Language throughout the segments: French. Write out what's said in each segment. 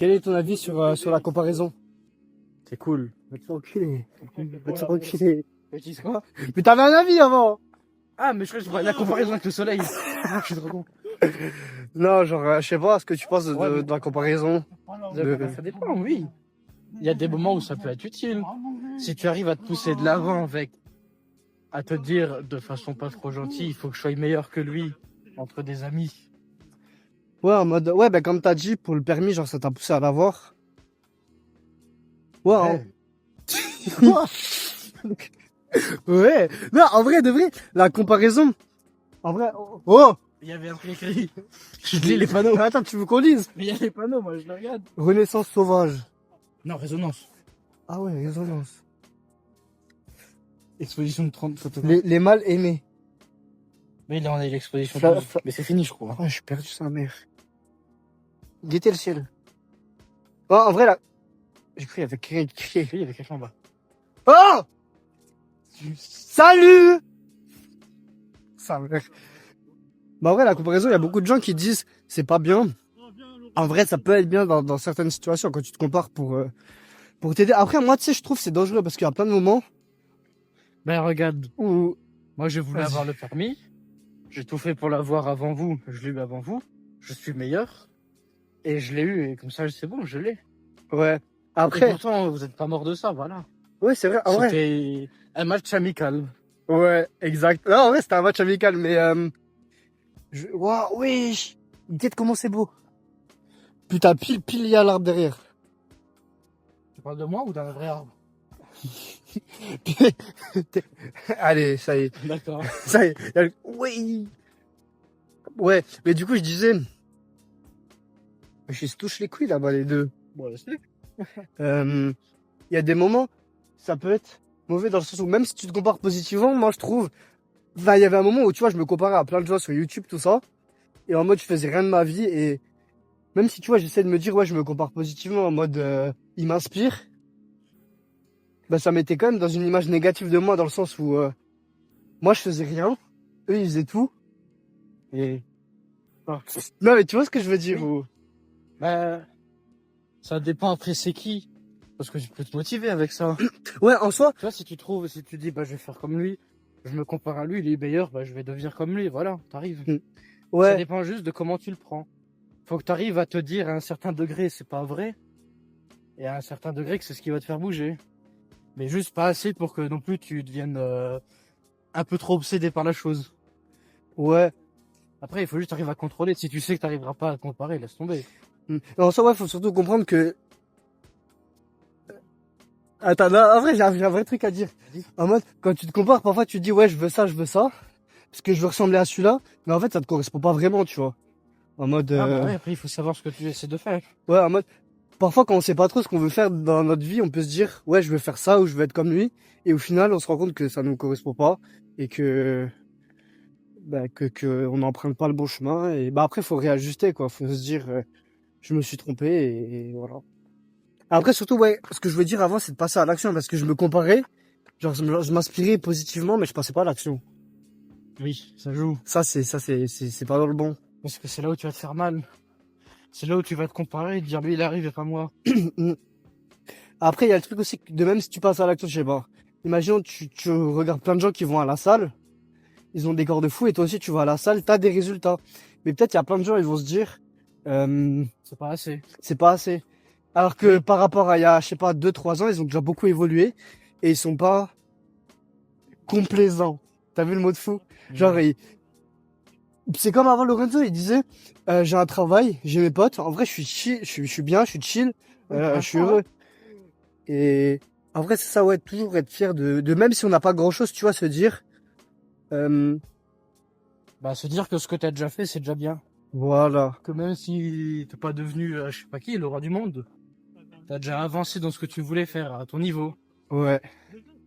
Quel est ton avis sur la comparaison? C'est cool. Va te faire enculer. Va te faire enculer. Mais tu sais quoi? Mais t'avais un avis avant! Ah, mais je crois que je vois la comparaison avec le soleil. Je suis trop con. Non, genre, je sais pas ce que tu penses Ouais, mais- de la comparaison. Ça dépend, oui. Il y a des moments où ça peut être utile. Si tu arrives à te pousser de l'avant avec, à te dire de façon pas trop gentille, il faut que je sois meilleur que lui entre des amis. Ouais, en mode, ouais, ben comme t'as dit, pour le permis, genre, ça t'a poussé à l'avoir. Ouais, hein. Ouais. Non, en vrai, de vrai, la comparaison. En vrai, oh! Il y avait un truc écrit. Je lis les panneaux. Attends, tu veux qu'on lise? Mais il y a les panneaux, moi je les regarde. Renaissance sauvage. Non, résonance. Ah ouais, résonance. Exposition de 30 photographes. Les mal aimés. Mais là on a eu l'exposition. Fla- de 12. Mais c'est fini, je crois. Oh, j'ai perdu sa mère. Guettez le ciel. Oh, en vrai, là. J'ai cru qu'il y avait quelqu'un qui criait. Il y avait quelqu'un en bas. Oh! Salut! Sa mère. Bah, en vrai, la comparaison, il y a beaucoup de gens qui disent c'est pas bien. En vrai, ça peut être bien dans certaines situations quand tu te compares pour t'aider. Après, moi, tu sais, je trouve que c'est dangereux parce qu'il y a plein de moments Ben regarde, où. moi j'ai voulu Vas-y. avoir le permis. J'ai tout fait pour l'avoir avant vous. Je l'ai eu avant vous. Je suis meilleur. Et je l'ai eu. Et comme ça, c'est bon, je l'ai. Ouais. Et Après, pourtant, vous êtes pas mort de ça, voilà. ouais, c'est vrai. En vrai. C'était un match amical. Ouais, exact. Non, en vrai, c'était un match amical, mais waouh, oui! Regarde comment c'est beau. Putain, pile, il y a l'arbre derrière. Tu parles de moi ou d'un vrai arbre? Allez, ça y est. D'accord. Ça y est. Oui! Ouais, mais du coup, je disais. Je se touche les couilles là-bas, les deux. Bon, c'est. Il y a des moments, ça peut être mauvais dans le sens où même si tu te compares positivement, moi je trouve. Enfin, il y avait un moment où tu vois, je me comparais à plein de gens sur YouTube, tout ça. Et en mode, je faisais rien de ma vie. Et même si tu vois, j'essaie de me dire, ouais, je me compare positivement en mode, il m'inspire. Bah, ça m'était quand même dans une image négative de moi, dans le sens où moi je faisais rien, eux ils faisaient tout. Et. Ah. Non, mais tu vois ce que je veux dire? Oui. Ou... Ben, ça dépend après c'est qui. Parce que tu peux te motiver avec ça. Ouais, en soi, Tu vois, si tu trouves, si tu dis, bah, je vais faire comme lui, je me compare à lui, il est meilleur, bah, je vais devenir comme lui, voilà, t'arrives. Ça ouais, dépend juste de comment tu le prends. Faut que t'arrives à te dire à un certain degré, c'est pas vrai. Et à un certain degré, que c'est ce qui va te faire bouger. Mais juste pas assez pour que non plus tu deviennes un peu trop obsédé par la chose. ouais. Après, il faut juste arriver à contrôler. Si tu sais que t'arriveras pas à comparer, laisse tomber. En soi, ouais, faut surtout comprendre que. Attends, non, en vrai, j'ai un vrai truc à dire. Vas-y. En mode, quand tu te compares, parfois tu te dis, ouais, je veux ça, parce que je veux ressembler à celui-là, mais en fait, ça te correspond pas vraiment, tu vois. En mode, Ah bah ouais, après il faut savoir ce que tu essaies de faire. ouais, en mode, parfois quand on sait pas trop ce qu'on veut faire dans notre vie, on peut se dire, ouais, je veux faire ça ou je veux être comme lui, et au final, on se rend compte que ça nous correspond pas, et que, bah, que on n'emprunte pas le bon chemin, et bah après, faut réajuster, quoi. Faut se dire, je me suis trompé, et voilà. Après, surtout, ouais, ce que je veux dire avant, c'est de passer à l'action, parce que je me comparais, genre, je m'inspirais positivement, mais je passais pas à l'action. Oui, ça joue. C'est pas dans le bon. Parce que c'est là où tu vas te faire mal. C'est là où tu vas te comparer et te dire lui il arrive et pas moi. Après, il y a le truc aussi, de même si tu passes à l'action, je sais pas. Imaginons, tu regardes plein de gens qui vont à la salle, ils ont des corps de fou, et toi aussi, tu vas à la salle, t'as des résultats. Mais peut-être, il y a plein de gens, ils vont se dire, C'est pas assez. c'est pas assez. Alors que par rapport à il y a, je sais pas, 2-3 ans, ils ont déjà beaucoup évolué, et ils sont pas complaisants. T'as vu le mot de fou? Genre, c'est comme avant Lorenzo, il disait, j'ai un travail, j'ai mes potes, en vrai, je suis chill, je suis bien, je suis chill, je suis heureux. Et en vrai, c'est ça, ouais, toujours être fier de même si on n'a pas grand chose, tu vois, se dire, Bah se dire que ce que t'as déjà fait c'est déjà bien. voilà. Que même si t'es pas devenu je sais pas qui, le roi du monde, t'as déjà avancé dans ce que tu voulais faire à ton niveau. Ouais.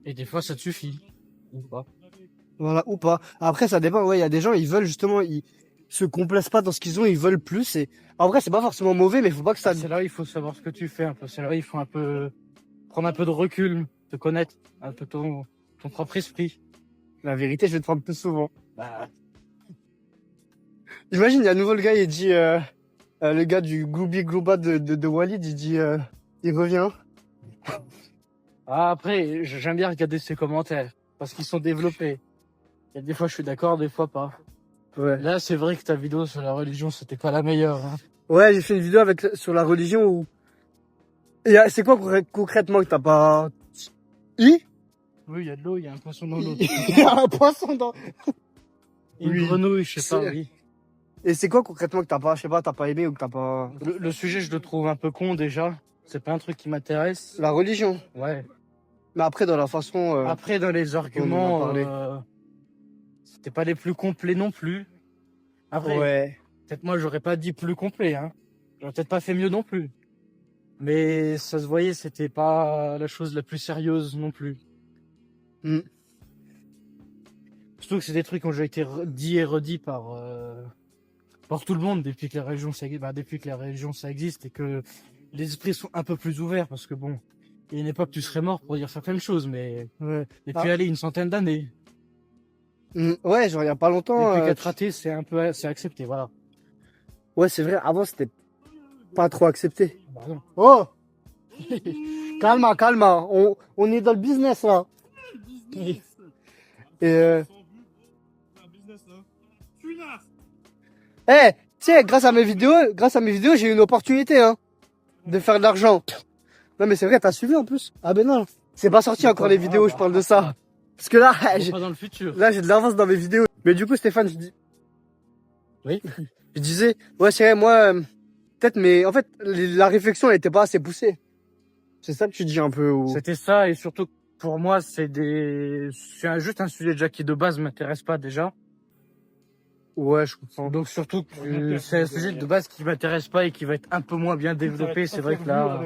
Et des fois ça te suffit. Ou pas. Voilà, ou pas. Après, ça dépend, ouais, il y a des gens, ils veulent justement, ils se complaisent pas dans ce qu'ils ont, ils veulent plus, et en vrai, c'est pas forcément mauvais, mais faut pas que ça, C'est là où il faut savoir ce que tu fais un peu. C'est là où il faut un peu prendre un peu de recul, te connaître, un peu ton propre esprit. la vérité, je vais te prendre plus souvent. Bah, Imagine, il y a à nouveau le gars, il dit, le gars du Gloubi Glouba de Walid, il dit, il revient. Ah, après, j'aime bien regarder ses commentaires parce qu'ils sont développés. Il y a des fois, je suis d'accord, des fois pas. Ouais. Là, c'est vrai que ta vidéo sur la religion, c'était pas la meilleure. Hein. Ouais, j'ai fait une vidéo sur la religion où, c'est quoi concrètement que t'as pas, Oui, il y a de l'eau, il y a un poisson dans l'eau. il y a un poisson dans, Une Oui. grenouille, je sais pas, C'est- oui. et c'est quoi concrètement que t'as pas, je sais pas, t'as pas aimé ou que t'as pas, Le sujet, je le trouve un peu con déjà. C'est pas un truc qui m'intéresse. la religion. Ouais. Mais après, dans la façon, Après, dans les arguments, parlé. c'était pas les plus complets non plus. Après, ouais. peut-être moi, j'aurais pas dit plus complet, hein. J'aurais peut-être pas fait mieux non plus. Mais ça se voyait, c'était pas la chose la plus sérieuse non plus. Mm. Surtout que c'est des trucs qui ont déjà été dit et redits par tout le monde depuis que depuis que la religion ça existe et que les esprits sont un peu plus ouverts parce que bon, il y a une époque tu serais mort pour dire certaines choses, mais Ouais. depuis aller une centaine d'années, Ouais, genre, il y a pas longtemps, depuis qu'être raté, c'est accepté, voilà. ouais, c'est vrai, avant, c'était pas trop accepté. Bah non. Oh! Calma, calma. On est dans le business, là. Et, tu sais, grâce à mes vidéos, j'ai eu une opportunité, hein, de faire de l'argent. Non, mais c'est vrai, t'as suivi en plus. Ah ben non. C'est pas sorti encore les vidéos, je parle de ça. Parce que là, Pas dans le futur. j'ai de l'avance dans mes vidéos. Mais du coup, Stéphane, Oui. je disais, ouais, c'est vrai, moi, peut-être, mais en fait, la réflexion, elle était pas assez poussée. C'est ça que tu dis un peu, ou... C'était ça et surtout pour moi c'est juste un sujet déjà qui de base m'intéresse pas déjà. Ouais, je comprends. Donc surtout que c'est un sujet de base qui m'intéresse pas et qui va être un peu moins bien développé. C'est vrai que là,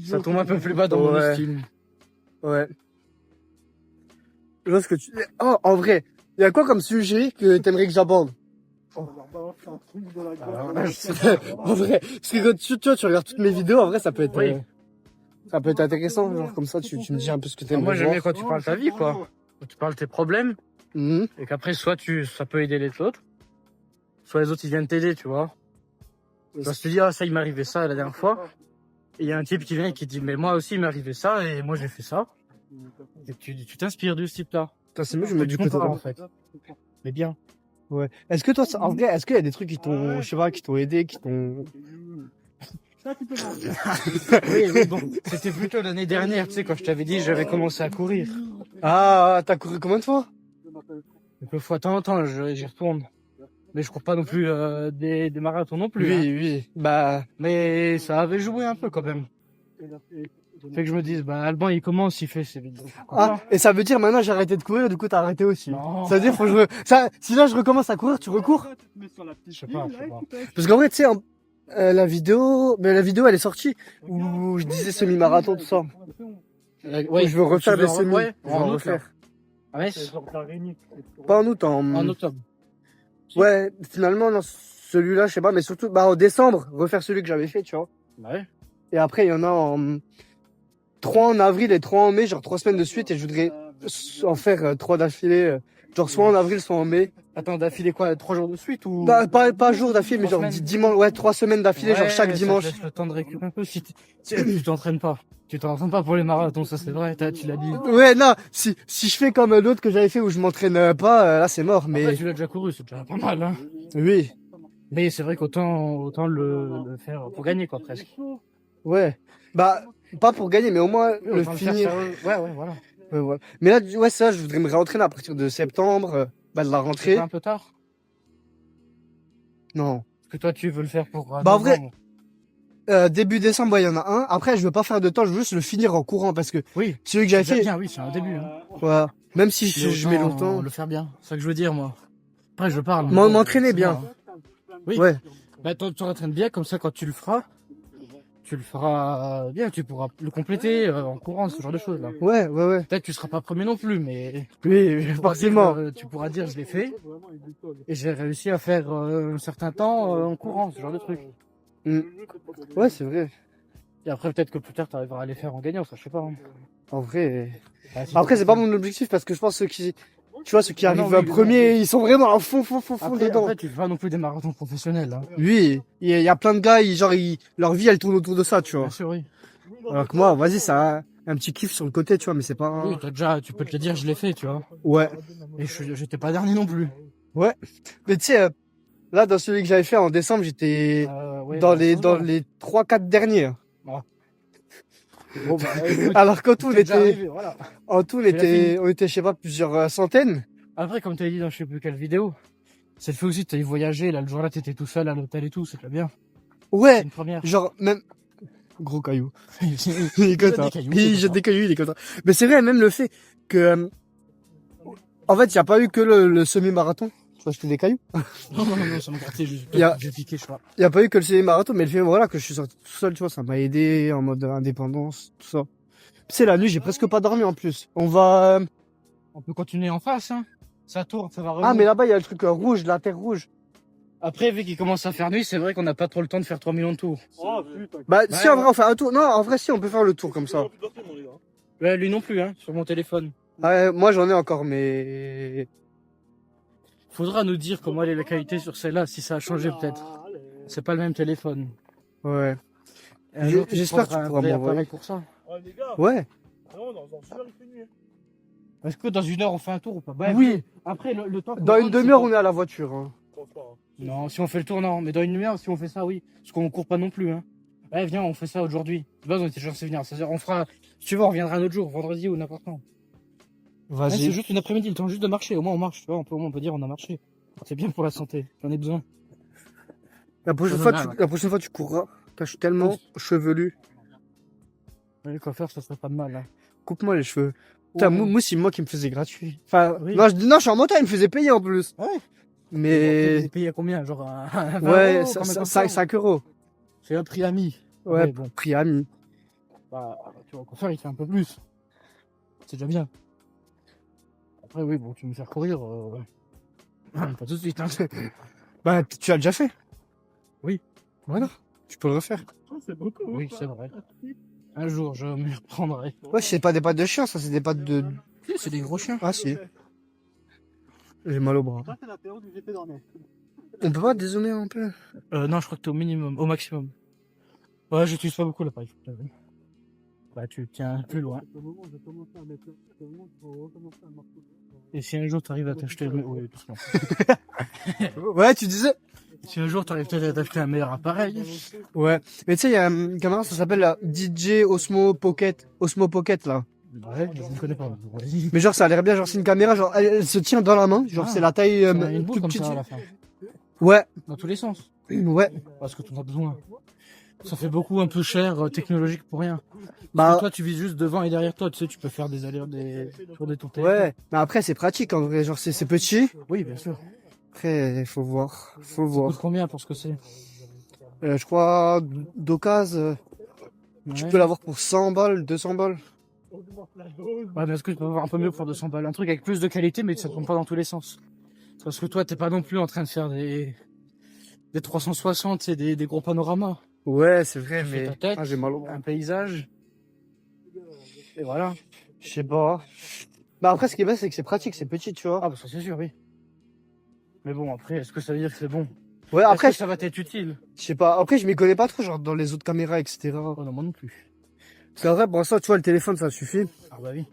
ça tombe un peu plus bas dans mon Ouais. estime. Ouais. Je vois ce que tu... Oh, en vrai, il y a quoi comme sujet que t'aimerais que j'aborde? Alors là, je sais pas. En vrai, parce que quand tu vois, tu regardes toutes mes vidéos, en vrai, ça peut être, Oui. ça peut être intéressant, genre comme ça, tu me dis un peu ce que Alors t'aimerais moi j'aime bien voir. quand tu parles ta vie quoi. Quand tu parles de tes problèmes Mhm. et qu'après soit ça peut aider les autres, soit les autres ils viennent t'aider, tu vois. Parce que tu dis ah ça il m'est arrivé ça la dernière fois. Et il y a un type qui vient et qui dit mais moi aussi il m'est arrivé ça et moi j'ai fait ça. Et tu t'inspires de ce type-là. Putain, c'est mieux, je me dis Tu côté compares en fait. Mais bien. Ouais. Est-ce que toi, en vrai, est-ce qu'il y a des trucs qui t'ont, je sais pas, qui t'ont aidé, qui t'ont... Oui, mais bon, c'était plutôt l'année dernière, tu sais, quand je t'avais dit j'avais commencé à courir. Ah, t'as couru combien de fois? Donc, une fois de temps en temps, j'y retourne. Mais je cours pas non plus des marathons non plus. Oui, Hein. oui. Bah, Mais ça avait joué un peu quand même. Fait que je me dis, bah Alban il commence, il fait ses vidéos. ah, et ça veut dire maintenant j'ai arrêté de courir, du coup t'as arrêté aussi. Non. Ça veut dire, faut que si là je recommence à courir, tu recours? Je sais pas. Parce qu'en vrai, tu sais, la vidéo elle est sortie où je disais semi-marathon, tout ça. Ouais, Je veux refaire des semis. Ouais, Je veux en en août, là. refaire. Ah ouais, Pas en août, en octobre. Ouais, finalement, non, celui-là, je sais pas, mais surtout, bah, en décembre, refaire celui que j'avais fait, tu vois. Ouais. Et après, il y en a 3 en avril et 3 en mai, genre 3 semaines de suite, et je voudrais en faire 3 d'affilée, genre soit en avril, soit en mai. Attends, d'affilée quoi, 3 jours de suite ou Bah, pas jour d'affilée, mais 3 genre semaines. dimanche, ouais, 3 semaines d'affilée, genre chaque ça te dimanche. laisse le temps de récupérer un peu si tu t'entraînes pas. Tu t'entraînes pas pour les marathons, ça c'est vrai, tu l'as dit. Ouais, non, si je fais comme l'autre que j'avais fait où je m'entraîne pas, là c'est mort, Mais mais tu l'as déjà couru, c'est déjà pas mal. Hein. oui, Mais c'est vrai qu'autant le faire pour gagner quoi presque. ouais. Bah, pas pour gagner, mais au moins le Autant faire finir. sérieux. Ouais, voilà. Ouais, voilà. Mais là, ouais, ça, je voudrais me réentraîner à partir de septembre, bah, de la C'est rentrée. pas un peu tard. Non. Parce que toi tu veux le faire pour. Bah, en vrai, novembre. Début décembre, ouais, il y en a un. Après, je veux pas faire de temps, je veux juste le finir en courant parce que Oui. celui que j'avais C'est fait, bien, oui, c'est un début. Hein. voilà. Même si Mais je mets autant longtemps. le faire bien. C'est ça que je veux dire moi. Après je parle. M'entraîner C'est bien. moi, hein. Oui. Ouais. Bah tu t'entraînes bien comme ça quand tu le feras bien, tu pourras le compléter en courant, ce genre de choses là. Ouais. Peut-être que tu seras pas premier non plus, mais Oui, tu pourras forcément. tu pourras dire je l'ai fait et j'ai réussi à faire un certain temps en courant, ce genre de truc. Mm. Ouais, c'est vrai. Et après peut-être que plus tard tu arriveras à les faire en gagnant, ça je sais pas. Hein. En vrai. Bah, si Après, t'as c'est pas mon objectif parce que je pense que ceux Tu vois, ceux qui Ah non, arrivent oui, premiers, ils sont vraiment à fond Après, dedans. après, tu fais pas non plus des marathons professionnels. Hein. Oui, il y a plein de gars, leur vie, elle tourne autour de ça, tu vois. Bien sûr, oui. Alors que moi, vas-y, ça a un petit kiff sur le côté, tu vois, mais c'est pas... Oui, tu peux te le dire, je l'ai fait, tu vois. Ouais, Et j'étais pas dernier non plus. ouais. Mais tu sais, là, dans celui que j'avais fait en décembre, j'étais Ouais, dans bah, ça se dans voit. les 3-4 derniers. Ah. Bon, bah, écoute, Alors qu'en tout, t'es déjà arrivé, voilà. on était, je sais pas, plusieurs centaines. Après, comme tu as dit dans je sais plus quelle vidéo, c'est le fait aussi, tu as voyagé, là, le jour-là, t'étais tout seul à l'hôtel et tout, c'est très bien. C'est Ouais, une première. genre, même... Gros caillou. Il Il est jette content. des cailloux, Il c'est jette content. des cailloux, il est content. Mais c'est vrai, même le fait que... en fait, il n'y a pas eu que le semi-marathon. Tu vas acheter des cailloux. Non, ça m'a gratté, Il y a- j'ai piqué, je crois. Il n'y a pas eu que le semi-marathon, mais le fait, voilà, que je suis sorti tout seul, tu vois, ça m'a aidé en mode indépendance, tout ça. Tu sais, la nuit, j'ai presque pas dormi en plus. On va... On peut continuer en face, hein. Ça tourne, ça va revenir. Ah, mais là-bas, il y a le truc rouge, la terre rouge. Après, vu qu'il commence à faire nuit, c'est vrai qu'on n'a pas trop le temps de faire 3 millions de tours. Bah, Ouais, si, en vrai, on fait un tour. Non, en vrai, si, on peut faire le tour comme ça. Ouais, lui non plus, hein, sur mon téléphone. Ouais, moi, j'en ai encore, mais... Faudra nous dire comment elle est la qualité sur celle-là, si ça a changé peut-être. C'est pas le même téléphone. Ouais. Et un jour, J'espère que tu prendras un pourras vrai m'envoyer. appareil pour ça. Ouais. Est-ce que dans une heure on fait un tour ou pas? Bah, Oui. Après, le temps. Dans une demi-heure, on est à la voiture. Hein. Non, si on fait le tour, non. Mais dans une demi-heure, si on fait ça, oui. Parce qu'on court pas non plus, hein. Ouais, viens, on fait ça aujourd'hui. De base, on était censé venir à 16h. On fera. Si tu veux, on reviendra un autre jour, vendredi ou n'importe quand. Ouais, c'est Vas-y. juste une après-midi, le temps juste de marcher. Au moins, on marche, tu vois. Au moins, on peut dire on a marché. C'est bien pour la santé. J'en ai besoin. La prochaine fois, tu courras. Car je suis tellement chevelu. Ouais, quoi faire, ça serait pas de mal, hein. Coupe-moi les cheveux. Putain, Ouais. moi, c'est moi qui me faisais gratuit. Enfin, Oui. non, je suis en montagne, il me faisait payer en plus. Ouais. Vous Mais... payé à combien? Genre à 20 Ouais, euros, comme un coiffeur 5 euros. C'est un prix ami. Ouais, Bon. prix ami. Bah, tu vois, au coiffeur, il fait un peu plus. C'est déjà bien. Après, oui, bon, tu veux me faire courir. Pas tout de suite, hein. Bah, tu as déjà fait. Oui. Voilà. Tu peux le refaire. C'est beaucoup. Oui, c'est vrai. Un jour, je me reprendrai. Ouais, c'est pas des pattes de chien, ça, c'est des pattes de... Si, c'est des gros chiens. Ah, si. J'ai mal au bras. Ça, c'est la période où j'étais dans les... On peut pas dézoomer un peu? Non, je crois que t'es au minimum, au maximum. Ouais, j'utilise pas beaucoup l'appareil. Bah, tu tiens plus loin. Au moment où j'ai commencé à mettre... Au moment où j'ai recommencé à marcher... Et si un jour t'arrives à t'acheter le... Oui, doucement. Ouais, tu disais? Si un jour t'arrives peut-être à t'acheter un meilleur appareil. Ouais. Mais tu sais, il y a une caméra, ça s'appelle la DJ Osmo Pocket. Osmo Pocket, là. Ouais, je ne connais pas. Vas-y. Mais genre, ça a l'air bien, genre, c'est une caméra, genre, elle se tient dans la main. Genre, Ah, c'est la taille Ça a une boule toute comme petite. ça à la fin. Ouais, Dans tous les sens. ouais. Parce que t'en as besoin. Ça fait beaucoup un peu cher, technologique pour rien. Parce Bah, que toi, tu vises juste devant et derrière toi, tu sais, tu peux faire des allers sur des tours téléphone. ouais. Mais après, c'est pratique, en vrai. Genre, c'est petit. Oui, bien sûr. Après, il faut voir. Faut Ça voir. coûte combien pour ce que c'est? Je crois, d'occasion, tu Ouais. peux l'avoir pour 100 balles, 200 balles. Ouais, mais est-ce que tu peux avoir un peu mieux pour 200 balles? Un truc avec plus de qualité, mais que ça tombe pas dans tous les sens. Parce que toi, t'es pas non plus en train de faire des 360, c'est des gros panoramas. Ouais, c'est vrai, Tu fais mais... ta tête, Ah, j'ai mal au bras. un paysage. Et voilà. Je sais pas. Bah, après, ce qui est bien, c'est que c'est pratique, c'est petit, tu vois. Ah, bah ça c'est sûr, oui. Mais bon, après, est-ce que ça veut dire que c'est bon? Ouais, Est-ce après, que ça va t'être utile? je sais pas. Après, je m'y connais pas trop, genre, dans les autres caméras, etc. Oh non, moi non plus. C'est vrai, pour ça, tu vois, le téléphone, ça suffit. Ah bah oui.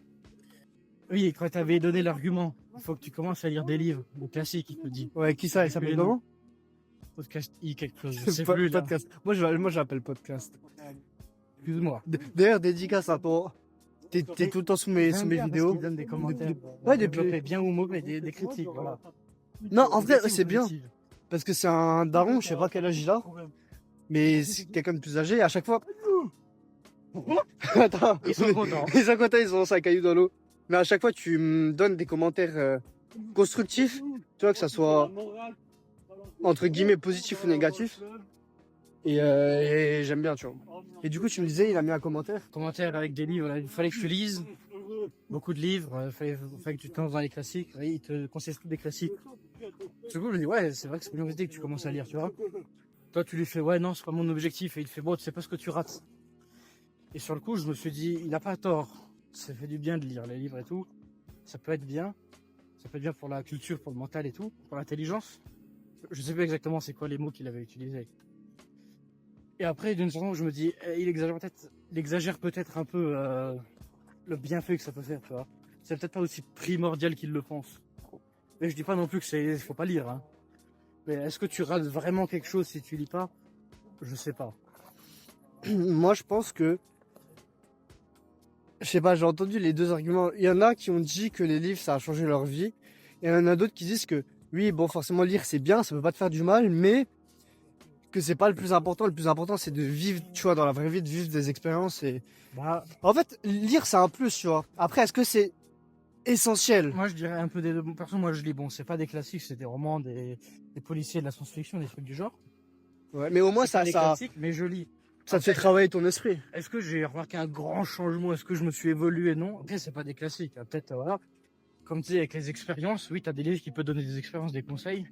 Oui, et quand t'avais donné l'argument, il faut que tu commences à lire des livres, des classiques, il te dit. Ouais, qui ça, il s'appelle comment? Podcast I quelque chose, je sais Po- plus là. Podcast. Moi, j'appelle podcast. Excuse-moi. D'ailleurs, dédicace à toi. T'es tout le temps sous mes vidéos. Il donne des commentaires. Ouais, Développer bien ou mauvais, des critiques, voilà. Non, en vrai, Négatif ou c'est bien. positif. Parce que c'est un daron, je sais pas quel âge il a. Mais c'est quelqu'un de plus âgé, et à chaque fois. Attends. Ils sont contents. Ils sont contents, ils ont lancé un caillou dans l'eau. Mais à chaque fois, tu me donnes des commentaires constructifs. Tu vois, que ça soit entre guillemets positif ou négatif. Et j'aime bien, tu vois. Et du coup, tu me disais, il a mis un commentaire. Commentaires avec des livres, là, il fallait que tu lises. Beaucoup de livres, fallait que tu te lances dans les classiques. Il te conseille tous des classiques. Du coup, je me dis, ouais, c'est vrai que c'est une idée que tu commences à lire, tu vois. Toi, tu lui fais, ouais, non, c'est pas mon objectif. Et il te fait, bon, tu sais pas ce que tu rates. Et sur le coup, je me suis dit, il a pas tort. Ça fait du bien de lire les livres et tout. Ça peut être bien. Ça peut être bien pour la culture, pour le mental et tout, pour l'intelligence. Je sais pas exactement c'est quoi les mots qu'il avait utilisés. Et après, d'une façon, je me dis, il exagère peut-être un peu le bienfait que ça peut faire, tu vois. C'est peut-être pas aussi primordial qu'il le pense. Mais je dis pas non plus que faut pas lire, hein. Mais est-ce que tu rates vraiment quelque chose si tu lis pas? Je sais pas. Moi, je pense que, je sais pas, j'ai entendu les deux arguments. Il y en a qui ont dit que les livres, ça a changé leur vie. Et il y en a d'autres qui disent que, oui, bon, forcément, lire, c'est bien, ça peut pas te faire du mal, mais que c'est pas le plus important. Le plus important, c'est de vivre, tu vois, dans la vraie vie, de vivre des expériences. Et Bah, en fait, lire, c'est un plus, tu vois. Après, est-ce que c'est essentiel? moi, je dirais un peu des deux. Perso, moi, je lis, bon, c'est pas des classiques, c'est des romans, des policiers, de la science-fiction, des trucs du genre. Ouais, mais au moins, C'est pas des ça classiques, mais je lis. te fait travailler ton esprit. Est-ce que j'ai remarqué un grand changement? Est-ce que je me suis évolué? Non. Après, c'est pas des classiques, hein. Peut-être, voilà. Comme tu dis, avec les expériences, oui, t'as des livres qui peuvent donner des expériences, des conseils.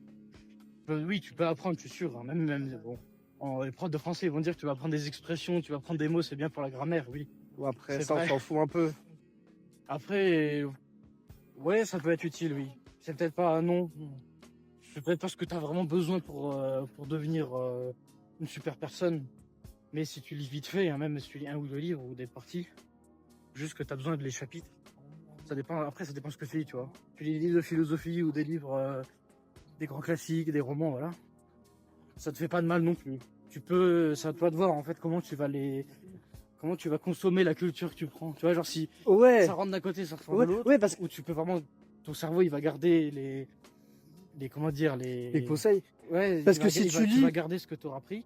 Oui, tu peux apprendre, je suis sûr, hein. Même, bon. Les profs de français ils vont dire que tu vas apprendre des expressions, tu vas apprendre des mots, c'est bien pour la grammaire, oui. Ou après, C'est ça, on vrai. s'en fout un peu. Après, ouais, ça peut être utile, oui. C'est peut-être pas, non. C'est peut-être pas ce que tu as vraiment besoin pour devenir une super personne. Mais si tu lis vite fait, hein, même si tu lis un ou deux livres ou des parties, juste que tu as besoin de les chapitres. Ça dépend, après, ça dépend ce que tu lis, tu vois. Tu lis des livres de philosophie ou des livres, des grands classiques, des romans, voilà. Ça te fait pas de mal non plus. C'est à toi de voir en fait comment tu vas consommer la culture que tu prends. Tu vois, genre si Ouais. ça rentre d'un côté, ça ressort Ouais, de l'autre. ouais, parce que Où tu peux vraiment, ton cerveau, il va garder comment dire, les conseils, ouais, parce que si tu tu lis, vas garder ce que tu auras pris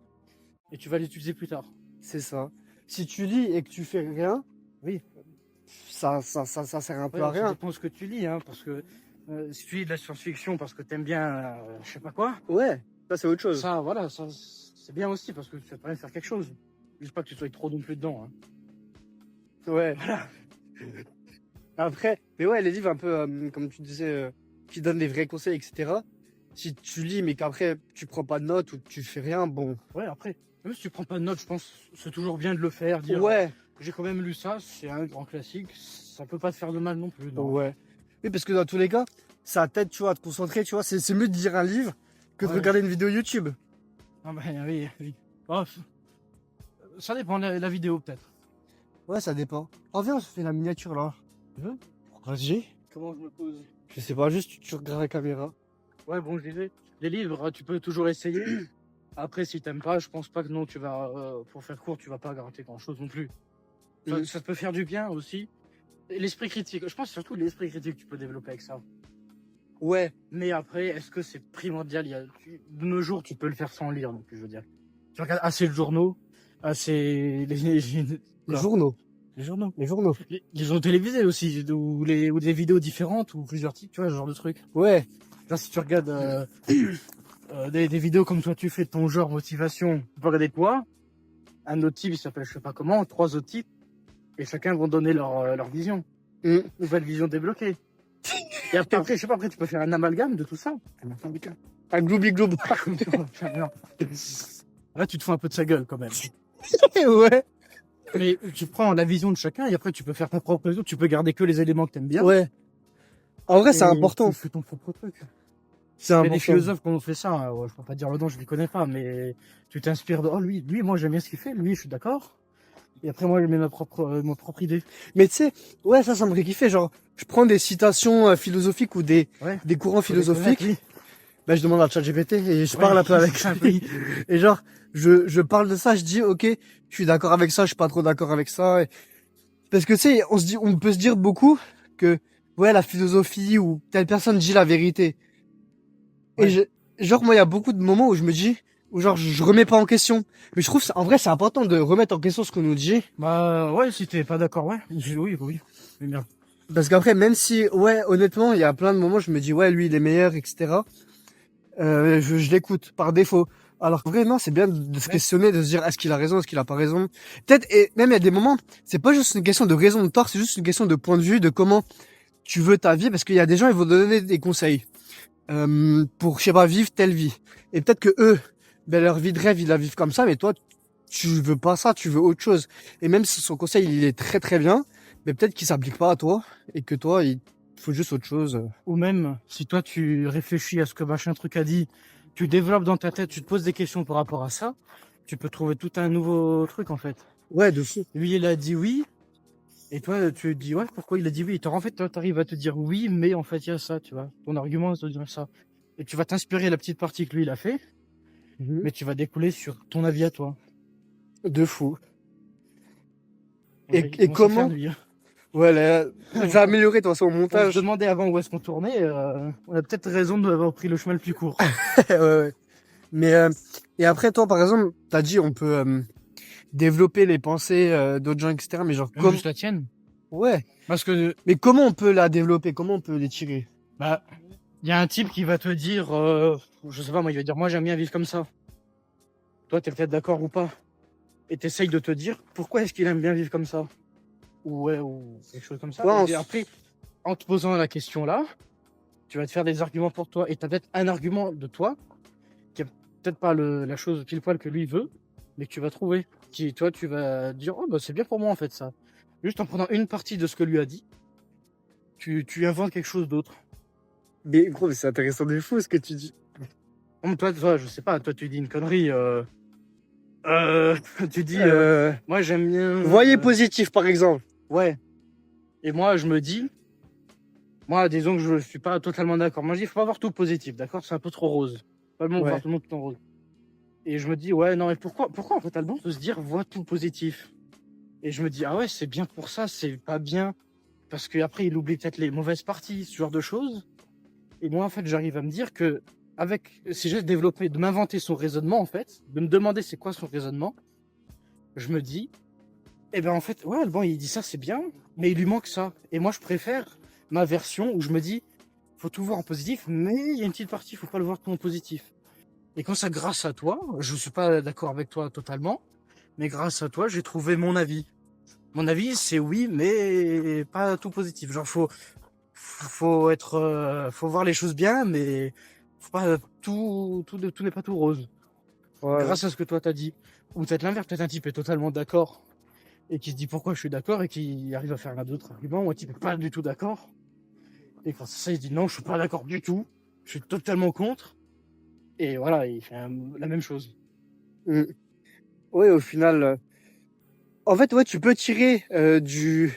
et tu vas l'utiliser plus tard. c'est ça. Si tu lis et que tu fais rien, Oui. ça sert un peu Ouais, à ça rien. dépend ce que tu lis, hein, parce que si tu lis de la science-fiction parce que t'aimes bien, je sais pas quoi, Ouais, ça c'est autre chose. ça, voilà, ça, c'est bien aussi parce que ça te permet de faire quelque chose. Juste pas que tu sois trop non plus dedans, hein. Ouais. Après, mais ouais, les livres un peu, comme tu disais, qui donnent des vrais conseils, etc. Si tu lis mais qu'après tu prends pas de notes ou que tu fais rien, bon. Ouais, après, même si tu prends pas de notes, je pense que c'est toujours bien de le faire, dire Ouais, j'ai quand même lu ça, c'est un grand classique, ça peut pas te faire de mal non plus. Non. ouais. Oui, parce que dans tous les cas, ça t'aide, tu vois, à te concentrer, tu vois. C'est mieux de lire un livre que de Ouais. regarder une vidéo YouTube. Ah bah oui, oui. Oh, ça dépend de la vidéo peut-être. Ouais, ça dépend. Oh, viens, on se fait la miniature là. Tu veux? Vas-y. Comment je me pose? Je sais pas, juste tu regardes la caméra. Ouais, bon, je disais, les livres, tu peux toujours essayer. Après, si t'aimes pas, je pense pas que non, tu vas, pour faire court, tu vas pas gratter grand chose non plus. Ça te peut faire du bien aussi. Et l'esprit critique, je pense surtout l'esprit critique que tu peux développer avec ça. Ouais. Mais après, est-ce que c'est primordial? De nos jours, tu peux le faire sans lire, donc je veux dire. Tu regardes assez le journaux, assez Les Quoi journaux. les journaux. Les journaux. Les journaux télévisés aussi, ou des vidéos différentes, ou plusieurs types, tu vois, ce genre de truc. Ouais. Genre, si tu regardes des vidéos comme toi tu fais de ton genre motivation, tu peux regarder toi, un autre type, il s'appelle je sais pas comment, trois autres types, et chacun vont donner leur vision. Nouvelle vision débloquée. Et après, je sais pas, après tu peux faire un amalgame de tout ça. Un gloobie-gloob. Là, tu te fous un peu de sa gueule quand même. Ouais. Mais tu prends la vision de chacun et après tu peux faire ta propre vision, tu peux garder que les éléments que t'aimes bien. Ouais. En vrai, c'est Et important. Tu fais ton propre truc. C'est Il y a important. des philosophes qui ont fait ça, hein. Ouais, je peux pas dire le nom, je les connais pas, mais tu t'inspires de, oh lui, moi j'aime bien ce qu'il fait, lui je suis d'accord. Et après moi je mets ma propre idée. Mais tu sais, ouais, ça me ferait kiffer. Genre, je prends des citations philosophiques ou des Ouais. courants philosophiques. Oui. Ben, je demande à ChatGPT et je parle un peu avec lui. Et genre, je parle de ça, je dis, ok, je suis d'accord avec ça, je suis pas trop d'accord avec ça. Parce que tu sais, on peut se dire beaucoup que, ouais, la philosophie ou telle personne dit la vérité. Ouais. Et genre, moi, il y a beaucoup de moments où je me dis, où genre, je remets pas en question. Mais je trouve, en vrai, c'est important de remettre en question ce qu'on nous dit. Bah ouais, si t'es pas d'accord, ouais. Oui. Mais bien. Parce qu'après, même si, ouais, honnêtement, il y a plein de moments où je me dis, ouais, lui, il est meilleur, etc. Je l'écoute par défaut. Alors que vrai, non, c'est bien de se questionner, de se dire, est-ce qu'il a raison, est-ce qu'il a pas raison. Peut-être, et même il y a des moments, c'est pas juste une question de raison ou de tort, c'est juste une question de point de vue, de comment tu veux ta vie, parce qu'il y a des gens, ils vont donner des conseils, pour, je sais pas, vivre telle vie. Et peut-être que eux, ben, leur vie de rêve, ils la vivent comme ça, mais toi, tu veux pas ça, tu veux autre chose. Et même si son conseil, il est très très bien, mais peut-être qu'il s'applique pas à toi, et que toi, faut juste autre chose. Ou même, si toi, tu réfléchis à ce que machin truc a dit, tu développes dans ta tête, tu te poses des questions par rapport à ça, tu peux trouver tout un nouveau truc, en fait. Ouais, de fou. Lui, il a dit oui, et toi, tu te dis, ouais, pourquoi il a dit oui? En fait, toi, t'arrives à te dire oui, mais en fait, il y a ça, tu vois. Ton argument, c'est de dire ça. Et tu vas t'inspirer la petite partie que lui, il a fait, mais tu vas découler sur ton avis à toi. De fou. On Et va- on va s'en comment faire, lui, hein. Ouais, là, j'ai amélioré de toute façon au On se montage. demandait avant où est-ce qu'on tournait, on a peut-être raison d'avoir pris le chemin le plus court. Ouais, ouais. Mais et après toi par exemple, t'as dit on peut développer les pensées d'autres gens etc. Mais genre Même comme juste la tienne. ouais. Parce que, Mais comment on peut la développer? Comment on peut les tirer? bah, il y a un type qui va te dire, je sais pas, moi, il va dire, moi, j'aime bien vivre comme ça. Toi, t'es peut-être d'accord ou pas. Et t'essayes de te dire, pourquoi est-ce qu'il aime bien vivre comme ça? Ou ouais, ou quelque chose comme ça. Ouais, Et après, en te posant la question là, tu vas te faire des arguments pour toi. Et t'as peut-être un argument de toi, qui est peut-être pas la chose pile poil que lui veut, mais que tu vas trouver. Qui, toi, tu vas dire, oh, bah, c'est bien pour moi, en fait, ça. Juste en prenant une partie de ce que lui a dit, tu inventes quelque chose d'autre. Mais gros, mais c'est intéressant de fou ce que tu dis. Toi, je sais pas, toi, tu dis une connerie, tu dis, moi, j'aime bien. Voyez positif par exemple. Ouais. Et moi, je me dis, moi, disons que je suis pas totalement d'accord. Moi, je dis, faut pas voir tout positif, d'accord? C'est un peu trop rose. Pas le monde Ouais. voir tout le monde tout en rose. Et je me dis, ouais, non, mais pourquoi en fait, t'as le bon de se dire, vois tout positif? Et je me dis, ah ouais, c'est bien pour ça, c'est pas bien. Parce qu'après, il oublie peut-être les mauvaises parties, ce genre de choses. Et moi, en fait, j'arrive à me dire que, si j'ai développé, de m'inventer son raisonnement, en fait, de me demander c'est quoi son raisonnement, je me dis, eh ben, en fait, ouais, bon, il dit ça, c'est bien, mais il lui manque ça. Et moi, je préfère ma version où je me dis, faut tout voir en positif, mais il y a une petite partie, faut pas le voir tout en positif. Et quand ça, grâce à toi, je suis pas d'accord avec toi totalement, mais grâce à toi, j'ai trouvé mon avis. Mon avis, c'est oui, mais pas tout positif. Genre, faut voir les choses bien, mais faut pas tout n'est pas tout rose. Ouais. Grâce à ce que toi t'as dit. Ou peut-être l'inverse, peut-être un type est totalement d'accord et qui se dit pourquoi je suis d'accord et qui arrive à faire un autre argument, ou un type est pas du tout d'accord. Et quand c'est ça, il se dit non, je suis pas d'accord du tout, je suis totalement contre. Et voilà, il fait la même chose. Mm. Ouais, au final. En fait, ouais, tu peux tirer du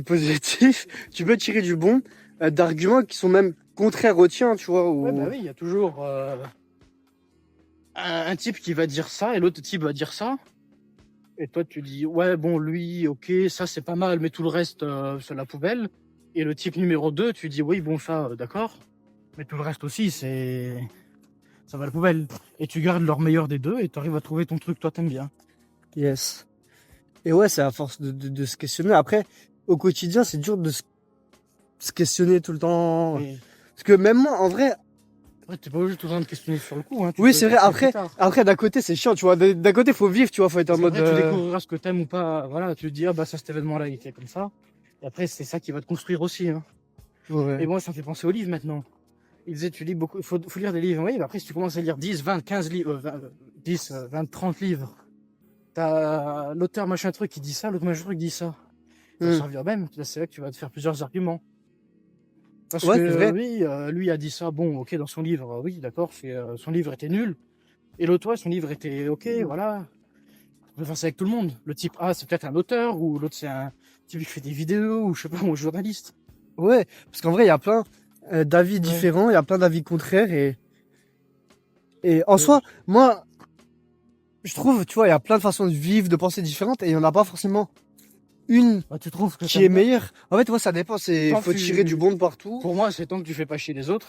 positif, tu peux tirer du bon, d'arguments qui sont même contraires au tien, tu vois. Ouais, Ou... bah oui, il y a toujours un type qui va dire ça et l'autre type va dire ça. Et toi, tu dis, ouais, bon, lui, ok, ça c'est pas mal, mais tout le reste, c'est la poubelle. Et le type numéro 2, tu dis, oui, bon, ça, d'accord. Mais tout le reste aussi, ça va à la poubelle. Et tu gardes leur meilleur des deux et tu arrives à trouver ton truc, toi, t'aimes bien. Yes. Et ouais, c'est à force de se questionner. Après, au quotidien, c'est dur de se questionner tout le temps. Et Parce que même moi, en vrai, après, t'es pas obligé tout le temps de questionner sur le coup. Hein, oui, c'est vrai. Après, d'un côté, c'est chiant, tu vois. D'un côté, faut vivre, tu vois. Faut être en mode. Après, tu découvriras ce que t'aimes ou pas. Voilà, tu te dis, ah bah ça, cet événement-là, il était comme ça. Et après, c'est ça qui va te construire aussi. Hein. Ouais. Et moi, ça me fait penser aux livres maintenant. Il disait, tu lis beaucoup, il faut lire des livres. Oui, mais après, si tu commences à lire 10, 20, 15 livres, 10, 20, 30 livres, t'as l'auteur machin truc qui dit ça, l'autre machin truc qui dit ça. Ça va servir même. Là, c'est là que tu vas te faire plusieurs arguments. Parce Ouais, que c'est vrai. oui, lui a dit ça, bon, ok, dans son livre, oui, d'accord, son livre était nul. Et l'autre, ouais, son livre était ok, voilà. On peut faire ça avec tout le monde. Le type A, c'est peut-être un auteur, ou l'autre, c'est un type qui fait des vidéos, ou je sais pas, un journaliste. Ouais. Parce qu'en vrai, il y a plein d'avis différents, il y a plein d'avis contraires et en soi, moi, je trouve, tu vois, il y a plein de façons de vivre, de penser différentes et il n'y en a pas forcément une Bah, tu trouves que qui t'aimes est bien. meilleure. En fait, moi, ça dépend. Tant Faut que tirer du bon de partout. Pour moi, c'est tant que tu fais pas chier les autres,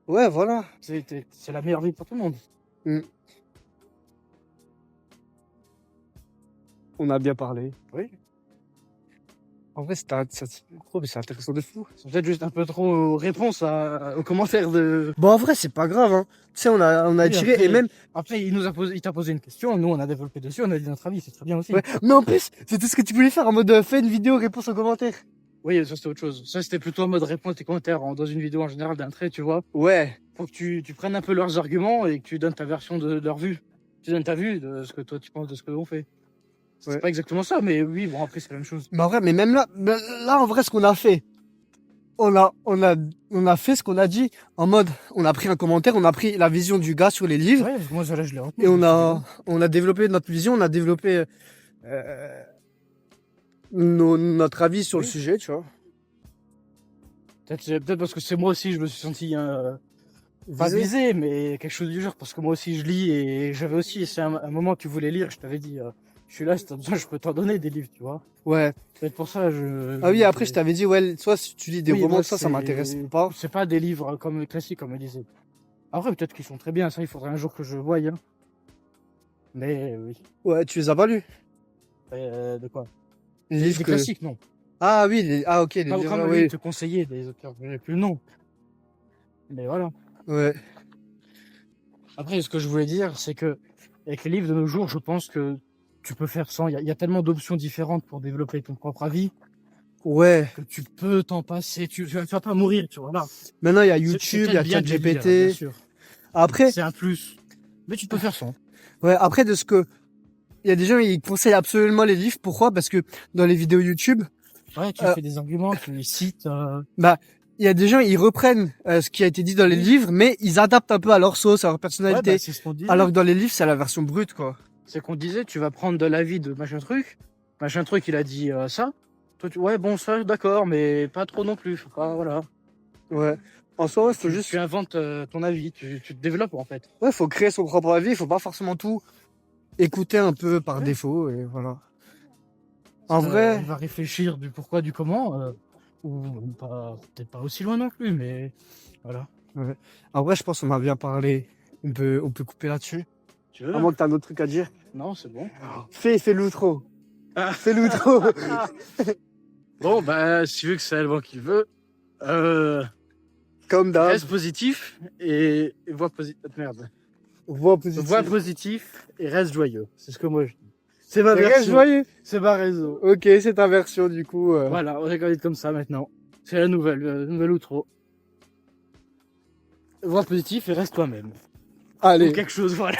Ouais, voilà. c'est la meilleure vie pour tout le monde. On a bien parlé. Oui. En vrai, c'est intéressant de fou. C'est peut-être juste un peu trop réponse aux commentaires de. Bon, en vrai, c'est pas grave, hein. Tu sais, on a Oui, tiré après- et même. Après, il t'a posé une question, nous on a développé dessus, on a dit notre avis, c'est très bien aussi. Ouais. Mais en plus, c'était ce que tu voulais faire en mode fais une vidéo, réponse aux commentaires. Oui, ça c'était autre chose. Ça c'était plutôt en mode réponse à tes commentaires dans une vidéo en général d'un trait, tu vois. Ouais. Faut que tu prennes un peu leurs arguments et que tu donnes ta version de leur vue. Tu donnes ta vue de ce que toi tu penses de ce que l'on fait. C'est Ouais. pas exactement ça, mais oui, bon après c'est la même chose. Mais en vrai, mais même là, en vrai, ce qu'on a fait, on a fait ce qu'on a dit en mode, on a pris un commentaire, on a pris la vision du gars sur les livres Ouais, parce que moi, ça, là, je l'ai retenu. et je me suis dit, on a développé notre vision, on a développé notre avis sur le Oui. sujet, tu vois. Peut-être parce que c'est moi aussi, je me suis senti pas Visé. visé, mais quelque chose du genre, parce que moi aussi je lis et j'avais aussi essayé un moment tu voulais lire, je t'avais dit, je suis là, si t'as besoin, je peux t'en donner des livres, tu vois. Ouais. C'est pour ça, Ah oui, après je t'avais dit, ouais, soit si tu lis des Oui, romans, moi, ça m'intéresse c'est- pas. C'est pas des livres comme les classiques, comme elle disait. Après, peut-être qu'ils sont très bien, ça, il faudrait un jour que je voie, hein. Mais oui. Ouais, tu les as pas lus. De quoi? Les Des livres que... classiques, non. Ah oui, ah ok, les Comme, livres, comme oui. lui te conseiller des auteurs, j'ai plus le nom. Mais voilà. Ouais. Après, ce que je voulais dire, c'est que avec les livres de nos jours, je pense que tu peux faire sans. Il y a tellement d'options différentes pour développer ton propre avis Ouais. que tu peux t'en passer. Tu vas pas mourir, tu vois. Là, Maintenant, il y a C'est YouTube, il y peut-être a bien de les lire, bien ChatGPT. sûr. Après, C'est un plus. Mais tu peux faire sans. ouais, après de ce que... Il y a des gens, ils conseillent absolument les livres. Pourquoi? Parce que dans les vidéos YouTube, Ouais, tu Euh, fais des arguments, tu les cites. bah, il y a des gens, ils reprennent ce qui a été dit dans les livres, mais ils adaptent un peu à leur sauce, à leur Ouais, personnalité. bah, c'est ce qu'on disait. Alors que dans les livres, c'est la version brute, quoi. C'est qu'on disait, tu vas prendre de l'avis de machin truc. Machin truc, il a dit ça. Toi, ouais, bon, ça, d'accord, mais pas trop non plus. Faut pas, voilà. Ouais. En soi, il faut Tu, juste... tu inventes ton avis, tu te développes en fait. Ouais, faut créer son propre avis, il faut pas forcément tout écouter un peu par Ouais. défaut, et voilà. En vrai, Il va réfléchir du pourquoi, du comment. Ou pas, peut-être pas aussi loin non plus, mais voilà. en vrai, je pense qu'on a bien parlé. On peut couper là-dessus. Tu veux? À moins que t'as un autre truc à dire. Non, c'est bon. Fais l'outro. Ah. Fais l'outro. Bon, bah, si tu veux que c'est Alban qui veut, Comme d'hab. reste positif et vois positif. Merde. Voix positive. Vois positif et reste joyeux. C'est ce que moi je dis. C'est ma Et reste version. joyeux. C'est ma raison. Ok, c'est ta version, du coup. Voilà, on est quand même comme ça maintenant. C'est la nouvelle outro. Vois positif et reste toi-même. Ou Allez. quelque chose, voilà.